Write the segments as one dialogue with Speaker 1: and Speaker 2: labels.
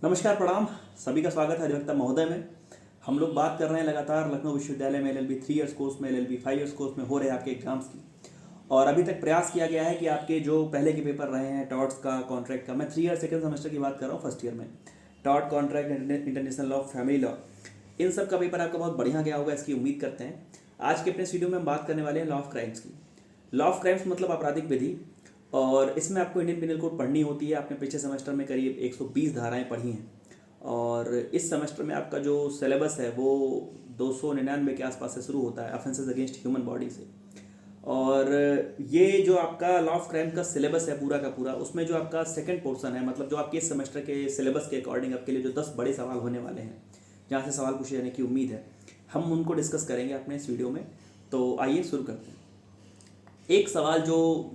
Speaker 1: नमस्कार, प्रणाम। सभी का स्वागत है अधिवक्ता महोदय में। हम लोग बात कर रहे हैं लगातार लखनऊ विश्वविद्यालय में LLB 3 ईयर्स कोर्स में, LLB 5 ईयर्स कोर्स में हो रहे आपके एग्जाम्स की। और अभी तक प्रयास किया गया है कि आपके जो पहले के पेपर रहे हैं टॉर्ट्स का, कॉन्ट्रैक्ट का, मैं 3 ईयर सेकंड सेमेस्टर की बात कर रहा हूँ, फर्स्ट ईयर में tort, contract, international law, family law, इन सब का पेपर आपका बहुत बढ़िया गया होगा, इसकी उम्मीद करते हैं। आज के अपने इस वीडियो में हम बात करने वाले हैं लॉ ऑफ क्राइम्स की। लॉ ऑफ क्राइम्स मतलब आपराधिक विधि, और इसमें आपको इंडियन पिनल कोड पढ़नी होती है। आपने पिछले सेमेस्टर में करीब 120 धाराएं पढ़ी हैं, और इस सेमेस्टर में आपका जो सिलेबस है वो 299 के आसपास से शुरू होता है, ऑफेंसेस अगेंस्ट ह्यूमन बॉडी से। और ये जो आपका लॉ ऑफ क्राइम का सिलेबस है पूरा का पूरा, उसमें जो आपका सेकंड पोर्शन है, मतलब जो आपके इस सेमेस्टर के सिलेबस के अकॉर्डिंग आपके लिए जो 10 बड़े सवाल होने वाले हैं, जहाँ से सवाल पूछे जाने की उम्मीद है, हम उनको डिस्कस करेंगे अपने इस वीडियो में। तो आइए शुरू करते हैं। एक सवाल जो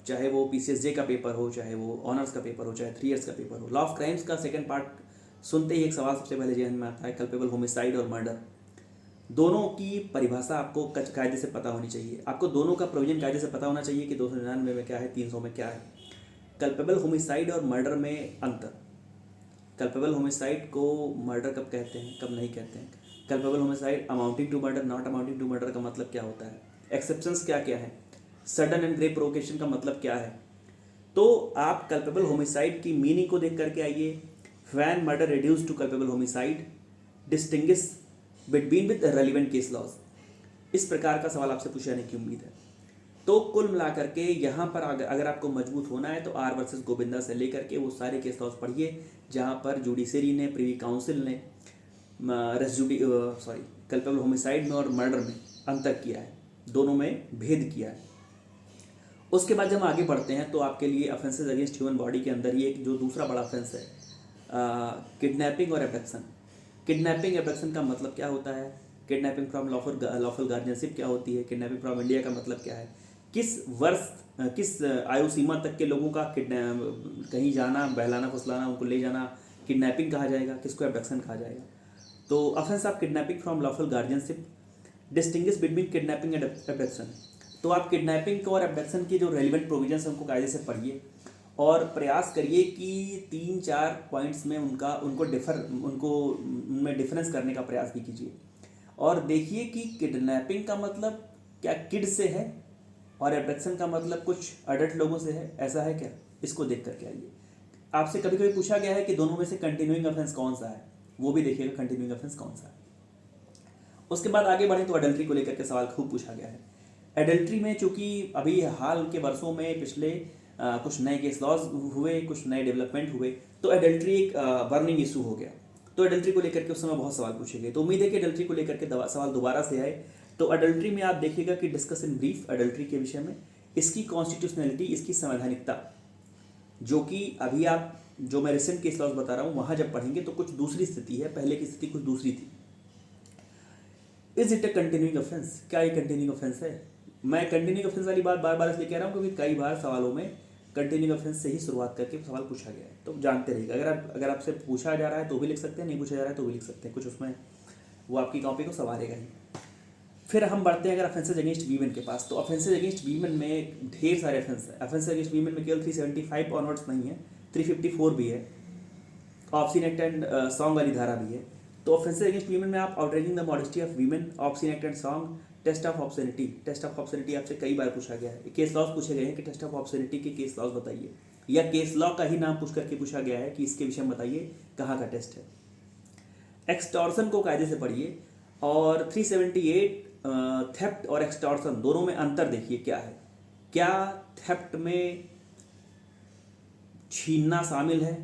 Speaker 1: चाहे वो PCSJ का पेपर हो, चाहे वो ऑनर्स का पेपर हो, चाहे 3 ईयर्स का पेपर हो, लॉ ऑफ क्राइम्स का सेकंड पार्ट सुनते ही एक सवाल सबसे पहले जहन में आता है, कल्पेबल होमिसाइड और मर्डर। दोनों की परिभाषा आपको कायदे से पता होनी चाहिए। आपको दोनों का प्रोविजन कायदे से पता होना चाहिए कि 299 में क्या है, 300 में क्या है। कल्पेबल होमिसाइड और मर्डर में अंतर। कल्पेबल होमिसाइड को मर्डर कब कहते हैं, कब नहीं कहते हैं। Culpable homicide amounting to murder, not amounting to murder का मतलब क्या होता है, एक्सेप्शंस क्या क्या है, सडन एंड ग्रेव प्रोवोकेशन का मतलब क्या है। तो आप कल्पेबल होमिसाइड की मीनिंग को देख करके आइए। When murder reduce to culpable homicide, distinguish between with relevant case laws. इस प्रकार का सवाल आपसे पूछे जाने की उम्मीद है। तो कुल मिलाकर के यहाँ पर अगर आपको मजबूत होना है तो आर वर्सेस गोविंदा से लेकर के वो सारे केस लॉज पढ़िए जहाँ पर जुडिशरी ने, प्रिवी काउंसिल ने कल्पेबल होमिसाइड में और मर्डर में अंतर किया है, दोनों में भेद किया है। उसके बाद जब हम आगे बढ़ते हैं तो आपके लिए ऑफेंसेस अगेंस्ट ह्यूमन बॉडी के अंदर ही एक जो दूसरा बड़ा ऑफेंस है, किडनैपिंग और एबडक्शन। किडनैपिंग एबडक्शन का मतलब क्या होता है, किडनैपिंग फ्रॉम लॉफुल गार्जियनशिप क्या होती है, किडनैपिंग फ्रॉम इंडिया का मतलब क्या है, किस वर्ष किस आयु सीमा तक के लोगों का कहीं जाना, बहलाना फुसलाना, उनको ले जाना किडनैपिंग कहा जाएगा, किसको एबडक्शन कहा जाएगा। तो offence of kidnapping from lawful guardianship, distinguish between kidnapping and abduction. तो आप किडनैपिंग और एबडक्शन की जो रेलिवेंट प्रोविजंस हैं उनको कायदे से पढ़िए और प्रयास करिए कि 3-4 पॉइंट्स में उनको उनमें डिफरेंस करने का प्रयास भी कीजिए। और देखिए कि किडनैपिंग का मतलब क्या किड से है और एबडक्शन का मतलब कुछ अडल्ट लोगों से है, ऐसा है क्या, इसको देख करके आइए। आपसे कभी कभी पूछा गया है कि दोनों में से कंटिन्यूइंग ऑफेंस कौन सा है, वो भी देखिएगा कंटिन्यूइंग ऑफेंस कौन सा है। उसके बाद आगे बढ़े तो अडल्ट्री को लेकर के सवाल खूब पूछा गया है। एडल्ट्री में चूंकि अभी हाल के वर्षों में पिछले कुछ नए केस लॉज हुए, कुछ नए डेवलपमेंट हुए, तो एडल्ट्री एक बर्निंग इशू हो गया। तो एडल्ट्री को लेकर के उस समय बहुत सवाल पूछे गए। तो उम्मीद है कि एडल्ट्री को लेकर के सवाल दोबारा से आए। तो एडल्ट्री में आप देखिएगा कि डिस्कस इन ब्रीफ एडल्ट्री के विषय में, इसकी कॉन्स्टिट्यूशनलिटी, इसकी संवैधानिकता, जो कि अभी आप जो मैं रिसेंट केस लॉज बता रहा हूँ वहाँ जब पढ़ेंगे तो कुछ दूसरी स्थिति है, पहले की स्थिति कुछ दूसरी थी। Is it A continuing offence, क्या ये कंटिन्यूइंग ऑफेंस है। मैं कंटिन्यूइंग ऑफेंस वाली बात बार बार इसलिए कह रहा हूँ क्योंकि कई बार सवालों में कंटिन्यूइंग ऑफेंस से ही शुरुआत करके सवाल पूछा गया है, तो जानते रहिएगा। अगर आपसे पूछा जा रहा है तो भी लिख सकते हैं, नहीं पूछा जा रहा है तो भी लिख सकते हैं, कुछ उसमें वो आपकी कॉपी को संवारेगा ही। फिर हम बढ़ते हैं अगर ऑफेंसेज अगेंस्ट वीमेन के पास। तो ऑफेंसेज अगेंस्ट वीमेन में ढेर सारे ऑफेंस है। ऑफेंसेज अगेंस्ट वीमेन में केवल 375 ऑनवर्ड्स नहीं है, 354 भी है, ऑब्ससीन एक्ट एंड सॉन्ग वाली धारा भी है। तो ऑफेंसेस अगेंस्ट वीमेन में आप outraging the modesty of women, obscene act and song, test of obscenity. Test of obscenity आपसे कई बार पूछा गया है, केस लॉज पूछे गए हैं कि टेस्ट ऑफ ऑब्ससेनिटी के केस लॉज बताइए, या केस लॉ का ही नाम पूछ करके पूछा गया है कि इसके विषय में बताइए कहाँ का टेस्ट है। एक्सटॉर्सन को कायदे से पढ़िए। और 378 थेफ्ट और एक्सटॉर्सन दोनों में अंतर देखिए क्या है। क्या थेफ्ट में छीनना शामिल है,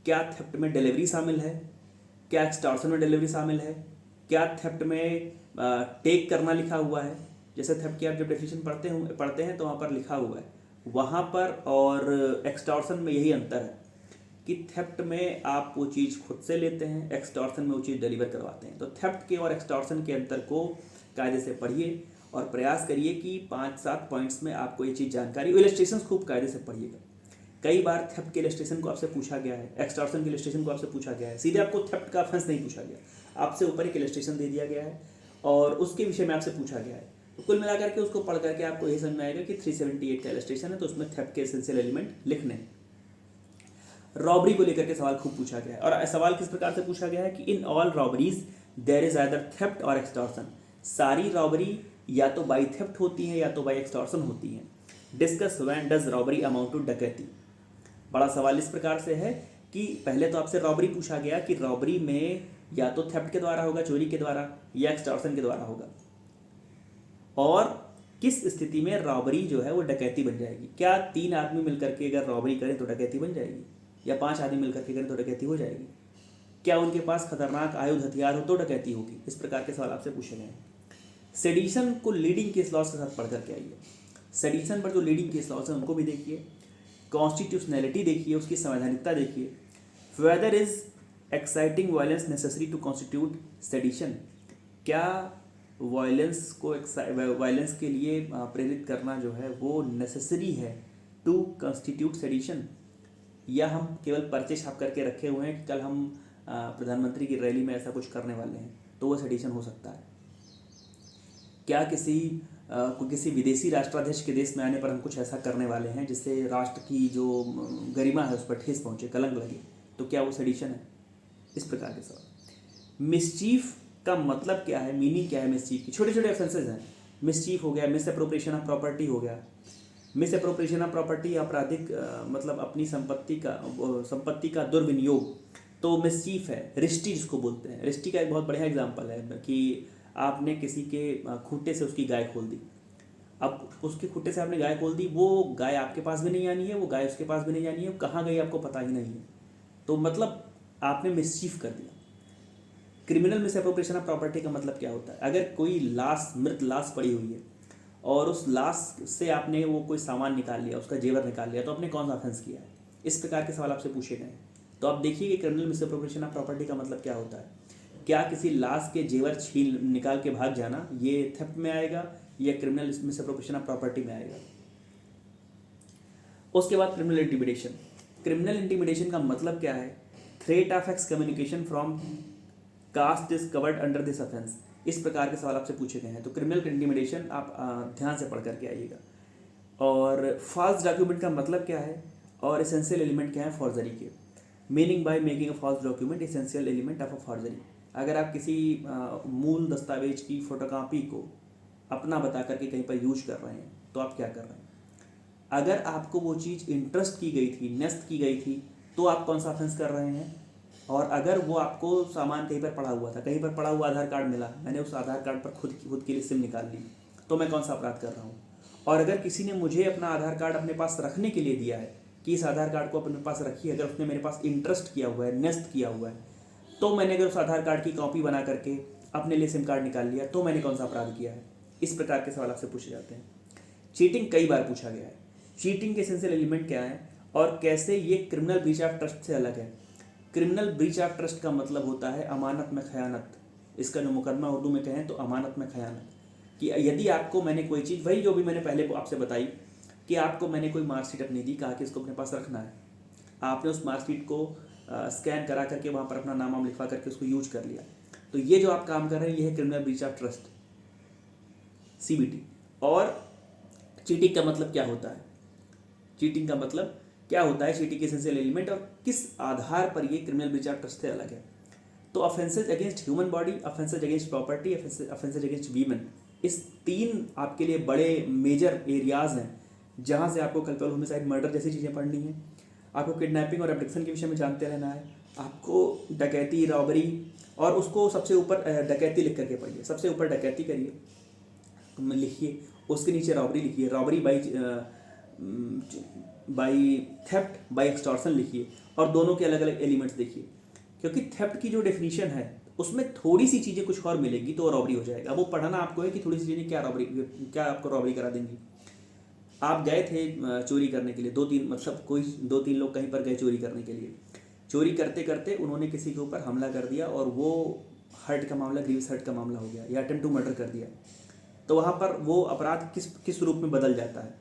Speaker 1: क्या थेफ्ट में डिलीवरी शामिल है, क्या एक्सटॉर्शन में डिलीवरी शामिल है, क्या थेफ्ट में टेक करना लिखा हुआ है। जैसे थेफ्ट की आप जब डेफिनेशन पढ़ते हैं तो वहाँ पर लिखा हुआ है वहाँ पर, और एक्सटॉर्शन में यही अंतर है कि थेफ्ट में आप वो चीज़ खुद से लेते हैं, एक्सटॉर्शन में वो चीज़ डिलीवर करवाते हैं। तो थेफ्ट के और एक्सटॉर्शन के अंतर को कायदे से पढ़िए और प्रयास करिए कि 5-7 पॉइंट्स में आपको ये चीज़ जानकारी, इलस्ट्रेशन खूब कायदे से पढ़िएगा। कई बार थेफ्ट के इलस्ट्रेशन को आपसे पूछा गया है, एक्सटॉर्शन के इलस्ट्रेशन को आपसे पूछा गया है, सीधे आपको थेफ्ट का ऑफेंस नहीं पूछा गया, आपसे ऊपर एक इलस्ट्रेशन दे दिया गया है और उसके विषय में आपसे पूछा गया है। तो कुल मिलाकर के उसको पढ़ करके आपको यही समझ में आएगा कि 378 का इलस्ट्रेशन है तो उसमें थेफ्ट के एसेंशियल एलिमेंट लिखने हैं। रॉबरी को लेकर के सवाल खूब पूछा गया है, और सवाल किस प्रकार से पूछा गया है कि in all robberies there is either theft or extortion. सारी रॉबरी या तो बाई थेफ्ट होती है या तो बाई एक्सटॉर्शन होती है। Discuss when does robbery amount to डकैती। बड़ा सवाल इस प्रकार से है कि पहले तो आपसे रॉबरी पूछा गया कि रॉबरी में या तो थेफ्ट के द्वारा होगा, चोरी के द्वारा, या एक्सटॉर्शन के द्वारा होगा, और किस स्थिति में रॉबरी जो है वो डकैती बन जाएगी। क्या 3 आदमी मिलकर के अगर रॉबरी करें तो डकैती बन जाएगी, या 5 आदमी मिलकर के करें तो डकैती हो जाएगी। क्या उनके पास खतरनाक आयुध हथियार हो तो डकैती होगी। इस प्रकार के सवाल आपसे पूछे गए हैं। सेडिशन को लीडिंग केस लॉज के साथ पढ़ करके आइए। सेडिशन पर जो लीडिंग केस लॉज है उनको भी देखिए, कॉन्स्टिट्यूशनैलिटी देखिए, उसकी संवैधानिकता देखिए, whether is exciting violence necessary to constitute sedition. क्या वायलेंस के लिए प्रेरित करना जो है वो नेसेसरी है टू कॉन्स्टिट्यूट सेडिशन, या हम केवल पर्चे छाप करके रखे हुए हैं कि कल हम प्रधानमंत्री की रैली में ऐसा कुछ करने वाले हैं तो वो सेडिशन हो सकता है। क्या किसी विदेशी राष्ट्राध्यक्ष के देश में आने पर हम कुछ ऐसा करने वाले हैं जिससे राष्ट्र की जो गरिमा है उस पर ठेस पहुंचे, कलंक लगे, तो क्या वो सेडिशन है। इस प्रकार के सवाल। मिसचीफ का मतलब क्या है, मीनिंग क्या है मिसचीफ की। छोटे छोटे ऑफेंसेज हैं। मिसचीफ हो गया, मिस अप्रोप्रिएशन ऑफ प्रॉपर्टी हो गया। मिस अप्रोप्रिएशन ऑफ प्रॉपर्टी आपराधिक मतलब अपनी संपत्ति का दुर्विनियोग, तो मिसचीफ है। रिश्ती जिसको बोलते हैं, रिश्ती का एक बहुत बढ़िया एग्जाम्पल है कि आपने किसी के खूंटे से उसकी गाय खोल दी। अब उसके खूंटे से आपने गाय खोल दी, वो गाय आपके पास भी नहीं आनी है, वो गाय उसके पास भी नहीं जानी है, कहाँ गई आपको पता ही नहीं है, तो मतलब आपने मिसचीफ कर दिया। Criminal miss appropriation of property का मतलब क्या होता है, अगर कोई मृत लाश पड़ी हुई है और उस लाश से आपने वो कोई सामान निकाल लिया, उसका जेवर निकाल लिया, तो आपने कौन सा ऑफेंस किया है। इस प्रकार के सवाल आपसे पूछे गए। तो आप देखिए कि criminal miss appropriation of property का मतलब क्या होता है। क्या किसी लाश के जेवर निकाल के भाग जाना, ये थेफ्ट में आएगा या criminal miss appropriation of property में आएगा। उसके बाद क्रिमिनल इंटिमिडेशन। क्रिमिनल इंटिमिडेशन का मतलब क्या है, threat of x communication from cast is covered under this offence. इस प्रकार के सवाल आपसे पूछे गए हैं। तो क्रिमिनल इंटिमिडेशन आप ध्यान से पढ़ करके आइएगा। और फॉल्स डॉक्यूमेंट का मतलब क्या है, और एसेंशियल एलिमेंट क्या है फॉर्जरी के। Meaning by making a false document essential element of a forgery. अगर आप किसी मूल दस्तावेज की फोटोकॉपी को अपना बता करके कहीं पर यूज कर रहे हैं तो आप क्या कर रहे हैं। अगर आपको वो चीज़ इंटरेस्ट की गई थी, न्यस्त की गई थी, तो आप कौन सा ऑफेंस कर रहे हैं। और अगर वो आपको सामान कहीं पर पड़ा हुआ था, कहीं पर पड़ा हुआ आधार कार्ड मिला, मैंने उस आधार कार्ड पर खुद के लिए सिम निकाल ली, तो मैं कौन सा अपराध कर रहा हूँ। और अगर किसी ने मुझे अपना आधार कार्ड अपने पास रखने के लिए दिया है कि इस आधार कार्ड को अपने पास रखिए, अगर उसने मेरे पास इंटरेस्ट किया हुआ है, न्यस्त किया हुआ है, तो मैंने अगर उस आधार कार्ड की कॉपी बना करके अपने लिए सिम कार्ड निकाल लिया, तो मैंने कौन सा अपराध किया है। इस प्रकार के सवाल आपसे पूछे जाते हैं। चीटिंग कई बार पूछा गया है। चीटिंग के एसेंशियल एलिमेंट क्या है और कैसे ये क्रिमिनल ब्रीच ऑफ ट्रस्ट से अलग है। क्रिमिनल ब्रीच ऑफ ट्रस्ट का मतलब होता है अमानत में खयानत। इसका जो मुकदमा उर्दू में कहें तो अमानत में खयानत, कि यदि आपको मैंने कोई चीज़, वही जो भी मैंने पहले आपसे बताई कि आपको मैंने कोई मार्कशीट अपनी दी, कहा कि इसको अपने पास रखना है, आपने उस मार्कशीट को स्कैन करा करके वहाँ पर अपना नाम लिखवा करके उसको यूज कर लिया, तो ये जो आप काम कर रहे हैं ये है criminal breach of trust, CBT। और चीटिंग का मतलब क्या होता है, चीटिंग का मतलब क्या होता है, चीटिंग के एसेंशियल एलिमेंट और किस आधार पर ये क्रिमिनल ब्रीच ऑफ ट्रस्ट से अलग है। तो offences against human body, offences against property, offences against women, इस 3 आपके लिए बड़े मेजर एरियाज हैं जहाँ से आपको कल्पल होमिसाइड, मर्डर जैसी चीज़ें पढ़नी है। आपको किडनैपिंग और एब्डक्शन के विषय में जानते रहना है। आपको डकैती, रॉबरी, और उसको सबसे ऊपर डकैती लिख करके पढ़िए। सबसे ऊपर डकैती करिए, लिखिए, उसके नीचे रॉबरी लिखिए, robbery by theft, by extortion लिखिए, और दोनों के अलग अलग एलिमेंट्स देखिए। क्योंकि थेफ्ट की जो डेफिनेशन है उसमें थोड़ी सी चीज़ें कुछ और मिलेंगी तो रॉबरी हो जाएगा। वो पढ़ना आपको है कि थोड़ी सी चीज़ें क्या आपको रॉबरी करा देंगी। आप गए थे चोरी करने के लिए, 2-3 लोग कहीं पर गए चोरी करने के लिए। चोरी करते करते उन्होंने किसी के ऊपर हमला कर दिया और वो हर्ट का मामला, ग्रीवियस हर्ट का मामला हो गया, या अटेम्प्ट टू मर्डर कर दिया। तो वहाँ पर वो अपराध किस रूप में बदल जाता है,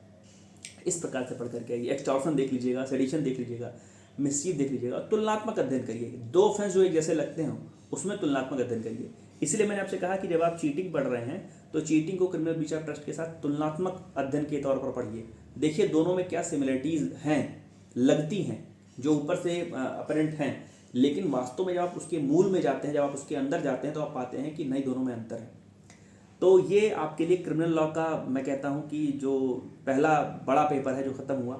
Speaker 1: इस प्रकार से पढ़ करके आइए। एक्सटॉर्शन देख लीजिएगा, सेडिशन देख लीजिएगा, मिसचीफ देख लीजिएगा, तुलनात्मक अध्ययन करिए। 2 ऑफेंस जो एक जैसे लगते हैं उसमें तुलनात्मक अध्ययन करिए। इसलिए मैंने आपसे कहा कि जब आप चीटिंग पढ़ रहे हैं तो चीटिंग को क्रिमिनल ब्रीच ऑफ ट्रस्ट के साथ तुलनात्मक अध्ययन के तौर पर पढ़िए। देखिए दोनों में क्या सिमिलरिटीज़ हैं, लगती हैं, जो ऊपर से अपरेंट हैं, लेकिन वास्तव में जब आप उसके मूल में जाते हैं, जब आप उसके अंदर जाते हैं, तो आप पाते हैं कि नहीं, दोनों में अंतर है। तो ये आपके लिए क्रिमिनल लॉ का मैं कहता हूँ कि जो पहला बड़ा पेपर है जो ख़त्म हुआ,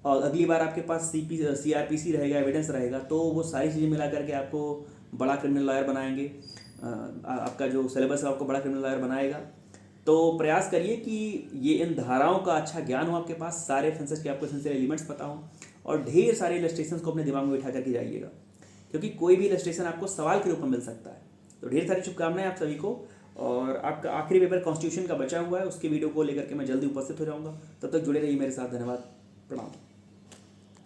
Speaker 1: और अगली बार आपके पास CRPC रहेगा, एविडेंस रहेगा, तो वो सारी चीज़ें मिला करके आपको बड़ा क्रिमिनल लॉयर बनाएंगे। आपका जो सिलेबस है आपको बड़ा क्रिमिनल लॉयर बनाएगा। तो प्रयास करिए कि ये इन धाराओं का अच्छा ज्ञान हो आपके पास, सारे फेंसेस के आपको एसेंशियल एलिमेंट्स पता हो, और ढेर सारे इलस्ट्रेशंस को अपने दिमाग में बिठा करके जाइएगा, क्योंकि कोई भी इलस्ट्रेशन आपको सवाल के रूप में मिल सकता है। तो ढेर सारी शुभकामनाएं आप सभी को। और आपका आखिरी पेपर कॉन्स्टिट्यूशन का बचा हुआ है, उसके वीडियो को लेकर के मैं जल्दी उपस्थित हो जाऊंगा। तब तक जुड़े रहिए मेरे साथ। धन्यवाद, प्रणाम।